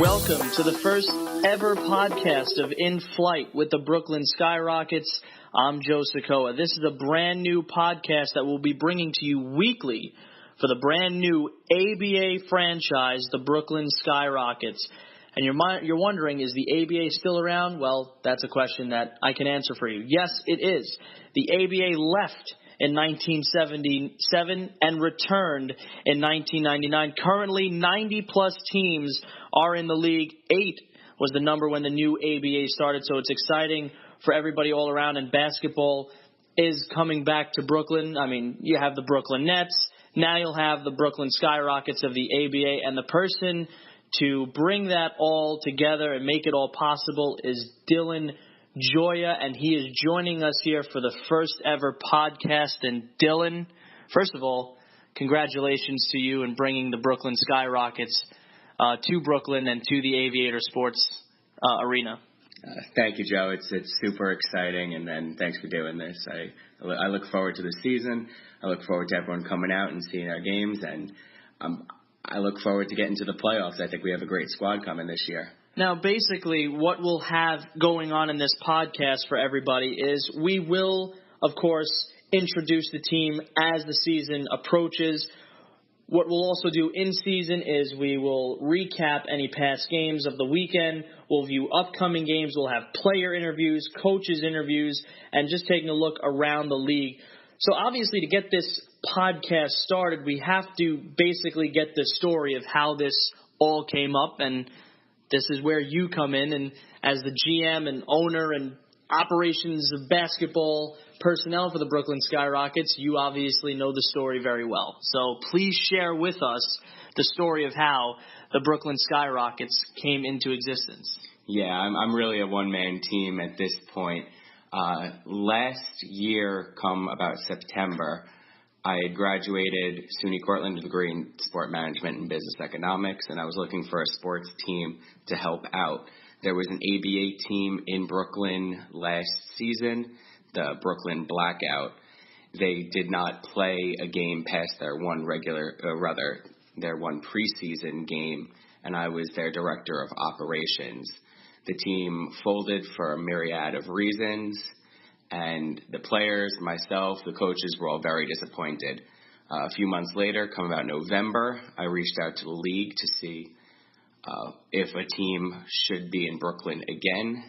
Welcome to the first ever podcast of In Flight with the Brooklyn Skyrockets. I'm Joe Sokoa. This is a brand new podcast that we'll be bringing to you weekly for the brand new ABA franchise, the Brooklyn Skyrockets. And you're wondering, is the ABA still around? Well, that's a question that I can answer for you. Yes, it is. The ABA left in 1977 and returned in 1999. Currently, 90-plus teams are in the league. 8 was the number when the new ABA started, so it's exciting for everybody all around, and basketball is coming back to Brooklyn. I mean, you have the Brooklyn Nets. Now you'll have the Brooklyn Skyrockets of the ABA, and the person to bring that all together and make it all possible is Dylan Joya, and he is joining us here for the first ever podcast. And Dylan, first of all, congratulations to you in bringing the Brooklyn Skyrockets to Brooklyn and to the Aviator Sports Arena. Thank you, Joe. It's super exciting, and then thanks for doing this. I look forward to the season. I look forward to everyone coming out and seeing our games, and I look forward to getting to the playoffs. I think we have a great squad coming this year. Now, basically, what we'll have going on in this podcast for everybody is we will, of course, introduce the team as the season approaches. What we'll also do in season is we will recap any past games of the weekend. We'll view upcoming games. We'll have player interviews, coaches interviews, and just taking a look around the league. So obviously, to get this podcast started, we have to basically get the story of how this all came up, and this is where you come in, and as the GM and owner and operations of basketball personnel for the Brooklyn Skyrockets, you obviously know the story very well. So please share with us the story of how the Brooklyn Skyrockets came into existence. Yeah, I'm really a one-man team at this point. Last year, come about September, I had graduated SUNY Cortland with a degree in sport management and business economics, and I was looking for a sports team to help out. There was an ABA team in Brooklyn last season, the Brooklyn Blackout. They did not play a game past their one their one preseason game, and I was their director of operations. The team folded for a myriad of reasons, and the players, myself, the coaches were all very disappointed. A few months later, come about November, I reached out to the league to see if a team should be in Brooklyn again.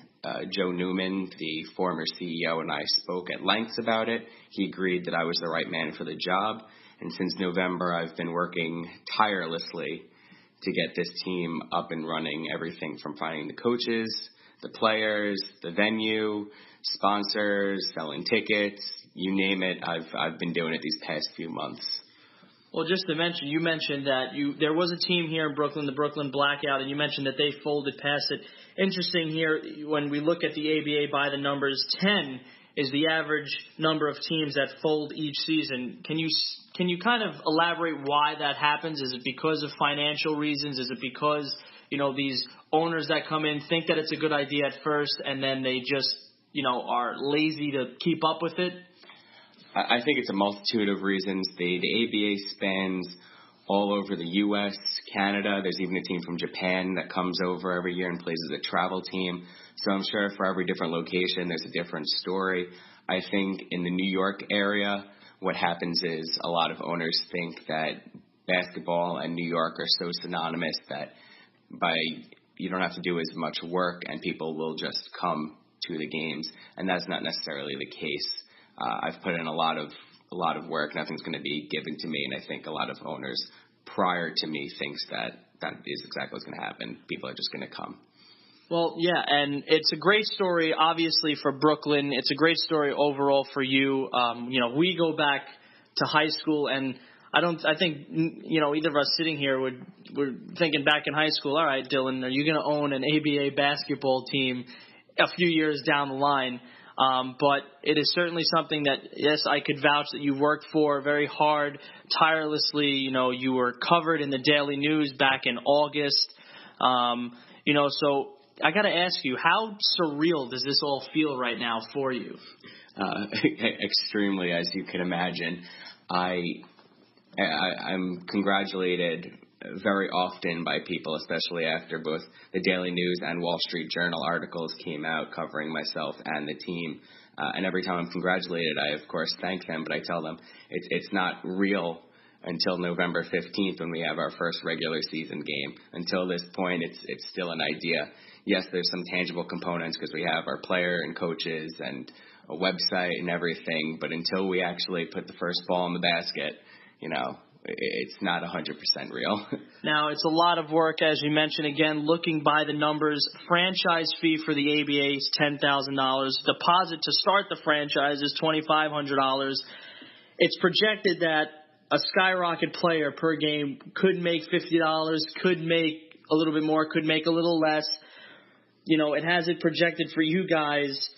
Joe Newman, the former CEO, and I spoke at length about it. He agreed that I was the right man for the job, and since November, I've been working tirelessly to get this team up and running, everything from finding the coaches, the players, the venue, sponsors, selling tickets, you name it. I've been doing it these past few months. Well, just to mention, you mentioned that there was a team here in Brooklyn, the Brooklyn Blackout, and you mentioned that they folded past it. Interesting here, when we look at the ABA by the numbers, 10 is the average number of teams that fold each season. Can you kind of elaborate why that happens? Is it because of financial reasons? Is it because, these owners that come in think that it's a good idea at first and then they just, are lazy to keep up with it? I think it's a multitude of reasons. The ABA spans all over the U.S., Canada. There's even a team from Japan that comes over every year and plays as a travel team. So I'm sure for every different location, there's a different story. I think in the New York area, what happens is a lot of owners think that basketball and New York are so synonymous that you don't have to do as much work and people will just come to the games, and that's not necessarily the case. I've put in a lot of work. Nothing's going to be given to me, and I think a lot of owners prior to me thinks that is exactly what's going to happen. People are just going to come. Well, yeah, and it's a great story, obviously, for Brooklyn. It's a great story overall for you. We go back to high school, and I think either of us sitting here we're thinking back in high school. All right, Dylan, are you going to own an ABA basketball team a few years down the line? But it is certainly something that, yes, I could vouch that you worked for very hard, tirelessly. You were covered in the Daily News back in August. So I got to ask you, how surreal does this all feel right now for you? Extremely, as you can imagine. I'm congratulated very often by people, especially after both the Daily News and Wall Street Journal articles came out covering myself and the team. And every time I'm congratulated, I, of course, thank them, but I tell them it's not real until November 15th when we have our first regular season game. Until this point, it's still an idea. Yes, there's some tangible components because we have our player and coaches and a website and everything, but until we actually put the first ball in the basket, it's not 100% real. Now, it's a lot of work, as you mentioned, again, looking by the numbers. Franchise fee for the ABA is $10,000. Deposit to start the franchise is $2,500. It's projected that a Skyrocket player per game could make $50, could make a little bit more, could make a little less. It has it projected for you guys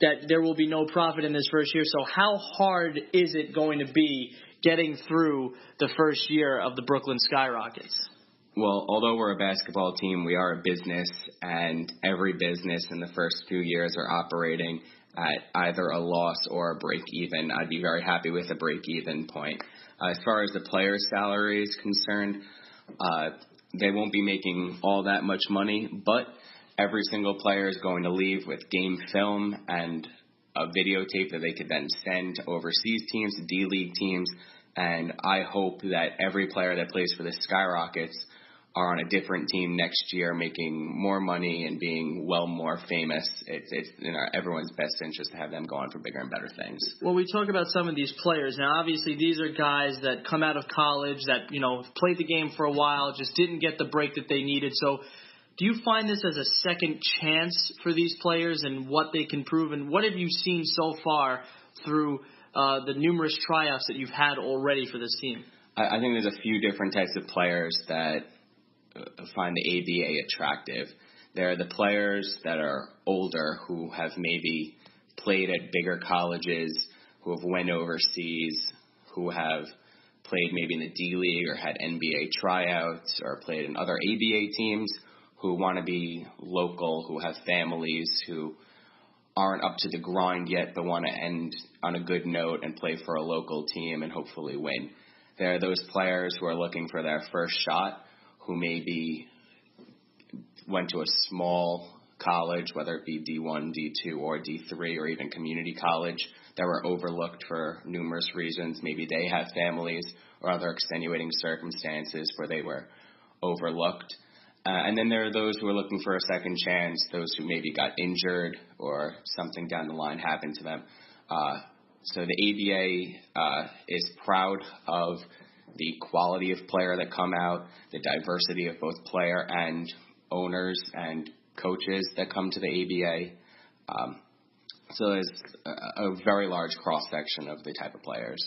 that there will be no profit in this first year. So how hard is it going to be getting through the first year of the Brooklyn Skyrockets? Well, although we're a basketball team, we are a business, and every business in the first few years are operating at either a loss or a break-even. I'd be very happy with a break-even point. As far as the player's salary is concerned, they won't be making all that much money, but every single player is going to leave with game film and a videotape that they could then send to overseas teams, to D-League teams, and I hope that every player that plays for the Skyrockets are on a different team next year, making more money and being more famous. It's in everyone's best interest to have them go on for bigger and better things. Well, we talk about some of these players. Now, obviously, these are guys that come out of college that, played the game for a while, just didn't get the break that they needed. So do you find this as a second chance for these players and what they can prove? And what have you seen so far through the numerous tryouts that you've had already for this team? I think there's a few different types of players that find the ABA attractive. There are the players that are older who have maybe played at bigger colleges, who have went overseas, who have played maybe in the D-League or had NBA tryouts or played in other ABA teams, who want to be local, who have families, who aren't up to the grind yet but want to end on a good note and play for a local team and hopefully win. There are those players who are looking for their first shot, who maybe went to a small college, whether it be D1, D2, or D3, or even community college, that were overlooked for numerous reasons. Maybe they have families or other extenuating circumstances where they were overlooked. And then there are those who are looking for a second chance, those who maybe got injured or something down the line happened to them. So the ABA is proud of the quality of player that come out, the diversity of both player and owners and coaches that come to the ABA. So there's a very large cross-section of the type of players.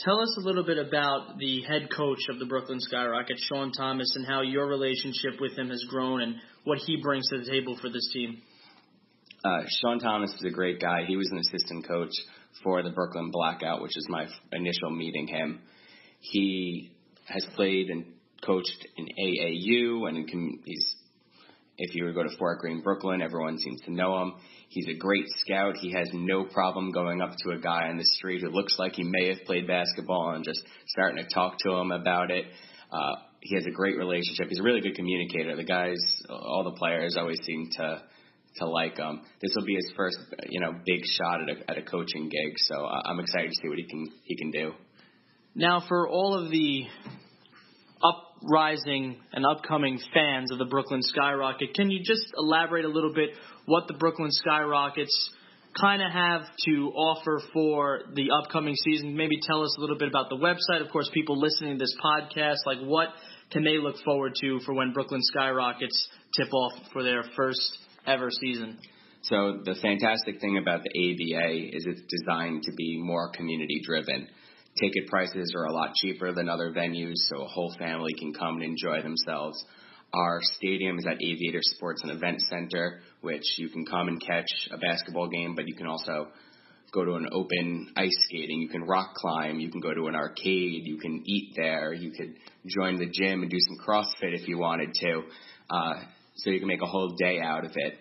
Tell us a little bit about the head coach of the Brooklyn Skyrockets, Sean Thomas, and how your relationship with him has grown and what he brings to the table for this team. Sean Thomas is a great guy. He was an assistant coach for the Brooklyn Blackout, which is my initial meeting him. He has played and coached in AAU, and if you were to go to Fort Greene, Brooklyn, everyone seems to know him. He's a great scout. He has no problem going up to a guy on the street who looks like he may have played basketball and just starting to talk to him about it. He has a great relationship. He's a really good communicator. The guys, all the players always seem to like him. This will be his first, big shot at a coaching gig, so I'm excited to see what he can do. Now, for all of the uprising and upcoming fans of the Brooklyn Skyrocket, can you just elaborate a little bit what the Brooklyn Skyrockets kind of have to offer for the upcoming season? Maybe tell us a little bit about the website. Of course, people listening to this podcast, what can they look forward to for when Brooklyn Skyrockets tip off for their first ever season? So the fantastic thing about the ABA is it's designed to be more community driven. Ticket prices are a lot cheaper than other venues, so a whole family can come and enjoy themselves. Our stadium is at Aviator Sports and Event Center, which you can come and catch a basketball game, but you can also go to an open ice skating. You can rock climb. You can go to an arcade. You can eat there. You could join the gym and do some CrossFit if you wanted to. So you can make a whole day out of it.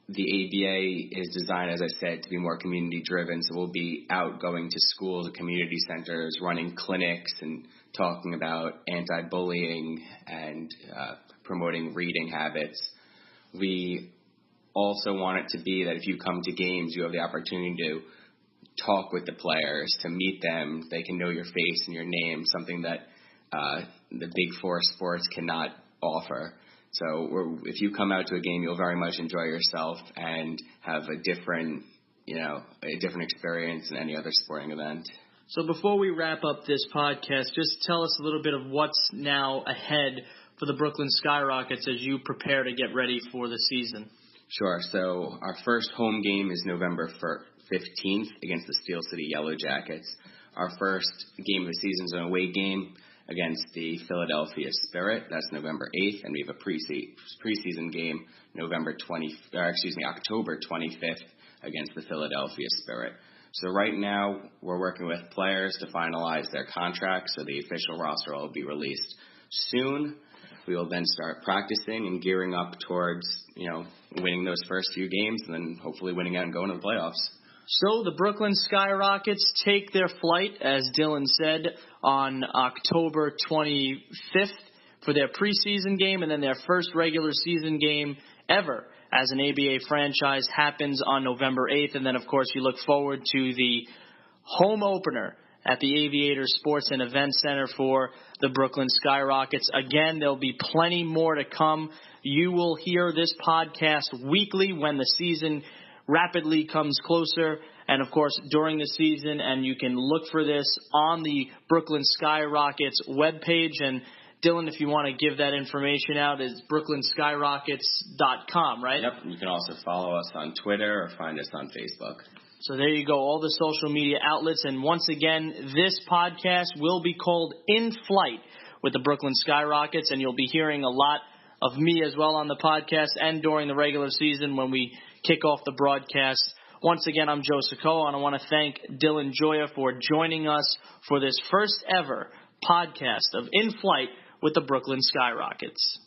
The ABA is designed, as I said, to be more community-driven, so we'll be out going to schools and community centers, running clinics and talking about anti-bullying and promoting reading habits. We also want it to be that if you come to games, you have the opportunity to talk with the players, to meet them. They can know your face and your name, something that the Big Four sports cannot offer. So if you come out to a game, you'll very much enjoy yourself and have a different experience than any other sporting event. So before we wrap up this podcast, just tell us a little bit of what's now ahead for the Brooklyn Skyrockets as you prepare to get ready for the season. Sure. So our first home game is November 15th against the Steel City Yellow Jackets. Our first game of the season is an away game against the Philadelphia Spirit. That's November 8th, and we have a preseason game October 25th against the Philadelphia Spirit. So right now we're working with players to finalize their contracts, so the official roster will be released soon. We will then start practicing and gearing up towards, winning those first few games and then hopefully winning out and going to the playoffs. So the Brooklyn Skyrockets take their flight, as Dylan said, on October 25th for their preseason game, and then their first regular season game ever as an ABA franchise happens on November 8th. And then, of course, you look forward to the home opener at the Aviators Sports and Events Center for the Brooklyn Skyrockets. Again, there'll be plenty more to come. You will hear this podcast weekly when the season rapidly comes closer, and of course during the season, and you can look for this on the Brooklyn Skyrockets webpage. And Dylan, if you want to give that information out, is brooklynskyrockets.com, right? Yep. You can also follow us on Twitter or find us on Facebook. So there you go, all the social media outlets. And once again, this podcast will be called In Flight with the Brooklyn Skyrockets, and you'll be hearing a lot of me as well on the podcast and during the regular season when we kick off the broadcast. Once again, I'm Joe Sokoa, and I want to thank Dylan Joya for joining us for this first ever podcast of In Flight with the Brooklyn Skyrockets.